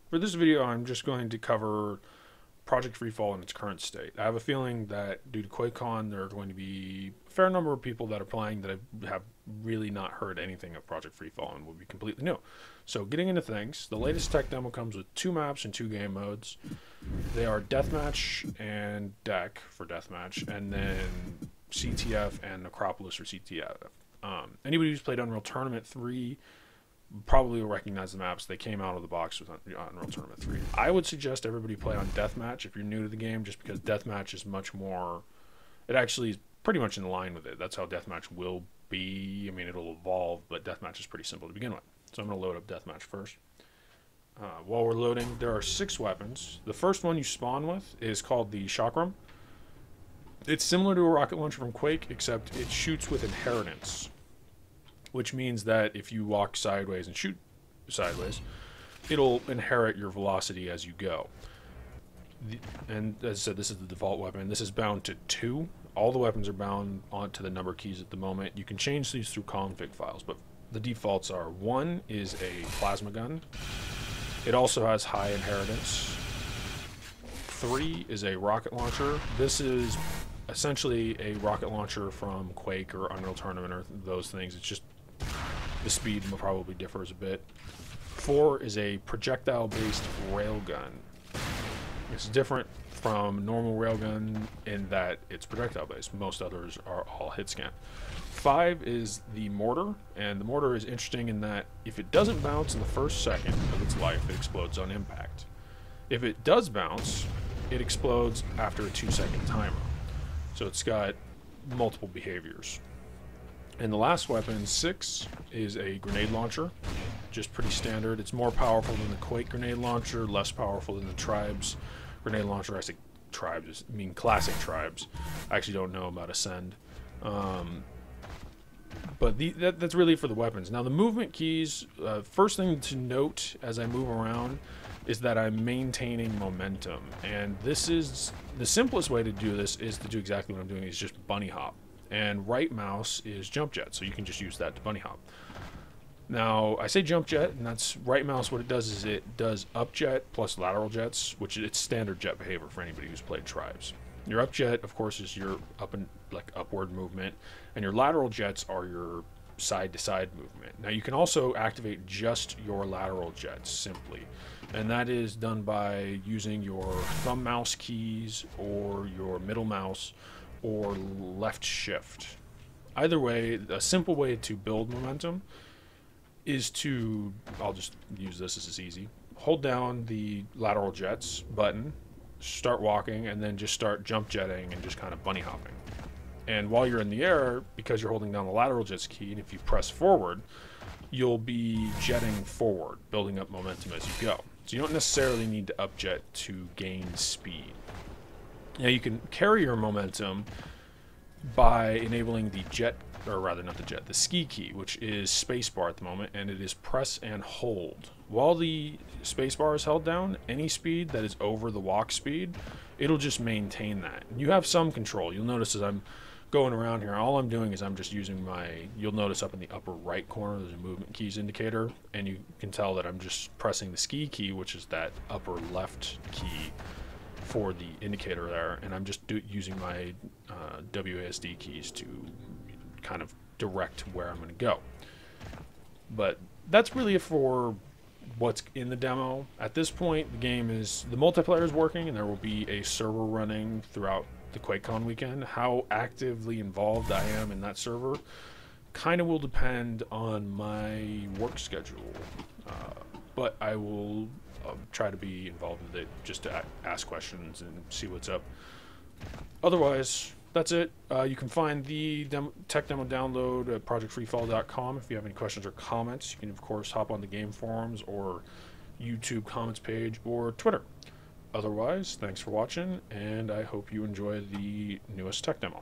For this video, I'm just going to cover Project Freefall in its current state. I have a feeling that due to QuakeCon, there are going to be a fair number of people that are playing that have really not heard anything of Project Freefall and will be completely new. So getting into things, the latest tech demo comes with 2 maps and 2 game modes. They are Deathmatch and Deck for Deathmatch, and then CTF and Necropolis for CTF. Anybody who's played Unreal Tournament 3 probably will recognize the maps. They came out of the box with Unreal Tournament 3. I would suggest everybody play on Deathmatch if you're new to the game, just because Deathmatch is much more... It actually is pretty much in line with it. That's how Deathmatch will be. I mean, it'll evolve, but Deathmatch is pretty simple to begin with. So I'm going to load up Deathmatch first. While we're loading, there are 6 weapons. The first one you spawn with is called the Chakram. It's similar to a rocket launcher from Quake, except it shoots with inheritance, which means that if you walk sideways and shoot sideways, it'll inherit your velocity as you go. And as I said, this is the default weapon. This is bound to 2. All the weapons are bound onto the number keys at the moment. You can change these through config files, but the defaults are 1 is a plasma gun. It also has high inheritance. 3 is a rocket launcher. This is essentially a rocket launcher from Quake or Unreal Tournament or those things. It's just the speed probably differs a bit. 4 is a projectile-based railgun. It's different from normal railgun in that it's projectile-based. Most others are all hit scan. 5 is the Mortar, and the Mortar is interesting in that if it doesn't bounce in the first second of its life, it explodes on impact. If it does bounce, it explodes after a 2-second timer. So it's got multiple behaviors. And the last weapon, 6, is a grenade launcher. Just pretty standard. It's more powerful than the Quake grenade launcher, less powerful than the Tribes grenade launcher. I say Tribes, I mean classic Tribes. I actually don't know about Ascend. But that's really for the weapons. Now the movement keys, first thing to note as I move around is that I'm maintaining momentum. And this is, the simplest way to do this is to do exactly what I'm doing, is just bunny hop. And right mouse is jump jet, so you can just use that to bunny hop. Now, I say jump jet, and that's right mouse. What it does is it does up jet plus lateral jets, which it's standard jet behavior for anybody who's played Tribes. Your up jet, of course, is your upward movement, and your lateral jets are your side-to-side movement. Now, you can also activate just your lateral jets simply, and that is done by using your thumb mouse keys or your middle mouse or left shift. Either way, a simple way to build momentum is to, I'll just use this as it's easy, hold down the lateral jets button, start walking, and then just start jump jetting and just kind of bunny hopping. And while you're in the air, because you're holding down the lateral jets key, and if you press forward, you'll be jetting forward, building up momentum as you go. So you don't necessarily need to up jet to gain speed. Now you can carry your momentum by enabling the jet, or rather not the jet, the ski key, which is spacebar at the moment, and it is press and hold. While the spacebar is held down, any speed that is over the walk speed, it'll just maintain that. You have some control. You'll notice as I'm going around here, all I'm doing is I'm just using my, you'll notice up in the upper right corner there's a movement keys indicator, and you can tell that I'm just pressing the ski key, which is that upper left key for the indicator there, and I'm just using my WASD keys to kind of direct where I'm going to go. But that's really it for what's in the demo. At this point, the game is, the multiplayer is working, and there will be a server running throughout the QuakeCon weekend. How actively involved I am in that server kind of will depend on my work schedule, but I will try to be involved with it just to ask questions and see what's up. Otherwise, that's it. You can find the tech demo download at projectfreefall.com. If you have any questions or comments, you can of course hop on the game forums or YouTube comments page or Twitter. Otherwise, thanks for watching, and I hope you enjoy the newest tech demo.